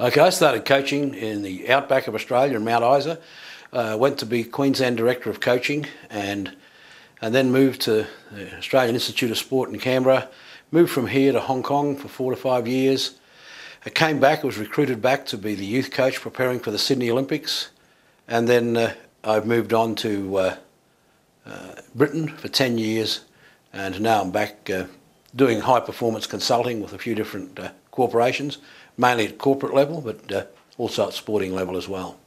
Okay, I started coaching in the outback of Australia in Mount Isa. Went to be Queensland Director of Coaching and then moved to the Australian Institute of Sport in Canberra. Moved from here to Hong Kong for 4 to 5 years. I came back, was recruited back to be the youth coach preparing for the Sydney Olympics. And then I've moved on to Britain for 10 years, and now I'm back doing high performance consulting with a few different corporations, mainly at corporate level, but also at sporting level as well.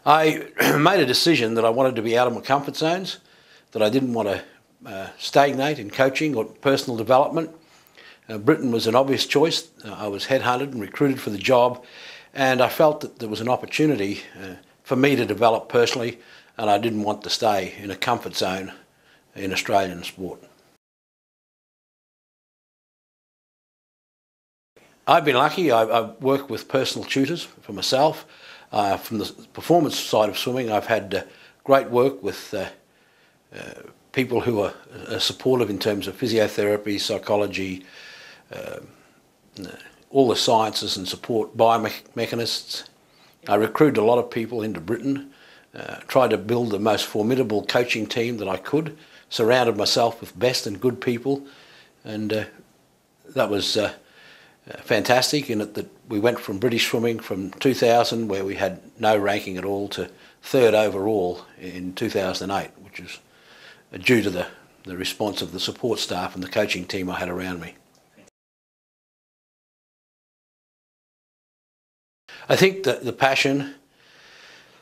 I made a decision that I wanted to be out of my comfort zones, that I didn't want to stagnate in coaching or personal development. Britain was an obvious choice. I was headhunted and recruited for the job, and I felt that there was an opportunity for me to develop personally, and I didn't want to stay in a comfort zone in Australian sport. I've been lucky. I've worked with personal tutors for myself. From the performance side of swimming, I've had great work with people who are supportive in terms of physiotherapy, psychology, all the sciences and support biomechanists. I recruited a lot of people into Britain, tried to build the most formidable coaching team that I could, surrounded myself with best and good people, and that was fantastic in it that we went from British swimming from 2000, where we had no ranking at all, to third overall in 2008, which is due to the response of the support staff and the coaching team I had around me. I think that the passion,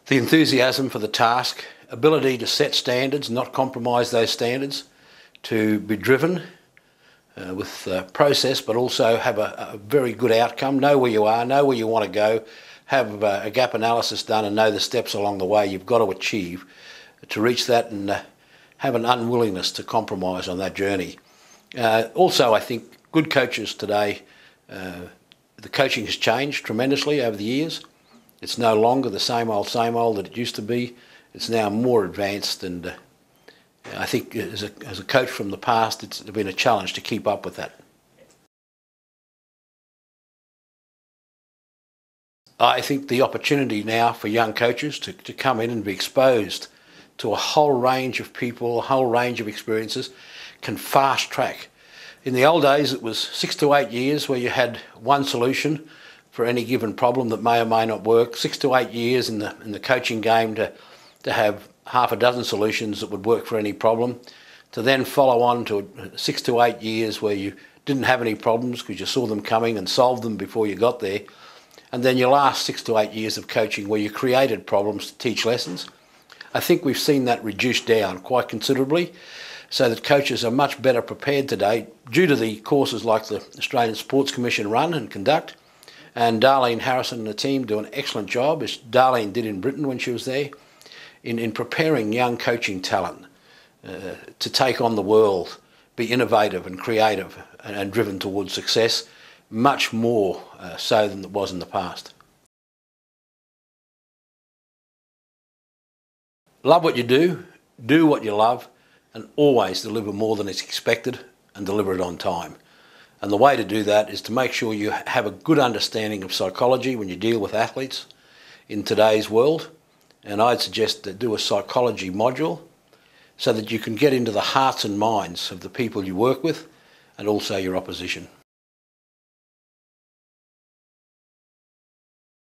the enthusiasm for the task, ability to set standards, not compromise those standards, to be driven with process, but also have a very good outcome, know where you are, know where you want to go, have a gap analysis done and know the steps along the way you've got to achieve to reach that, and have an unwillingness to compromise on that journey. Also, I think good coaches today, the coaching has changed tremendously over the years. It's no longer the same old that it used to be. It's now more advanced, and I think as a coach from the past, it's been a challenge to keep up with that. I think the opportunity now for young coaches to come in and be exposed to a whole range of people, a whole range of experiences, can fast track. In the old days, it was 6 to 8 years where you had one solution for any given problem that may or may not work. 6 to 8 years in the coaching game to have half a dozen solutions that would work for any problem, to then follow on to 6 to 8 years where you didn't have any problems because you saw them coming and solved them before you got there, and then your last 6 to 8 years of coaching where you created problems to teach lessons. I think we've seen that reduced down quite considerably, so that coaches are much better prepared today due to the courses like the Australian Sports Commission run and conduct, and Darlene Harrison and the team do an excellent job, as Darlene did in Britain when she was there, in preparing young coaching talent to take on the world, be innovative and creative and driven towards success, much more so than it was in the past. Love what you do what you love, and always deliver more than is expected and deliver it on time. And the way to do that is to make sure you have a good understanding of psychology when you deal with athletes in today's world. And I'd suggest to do a psychology module so that you can get into the hearts and minds of the people you work with and also your opposition.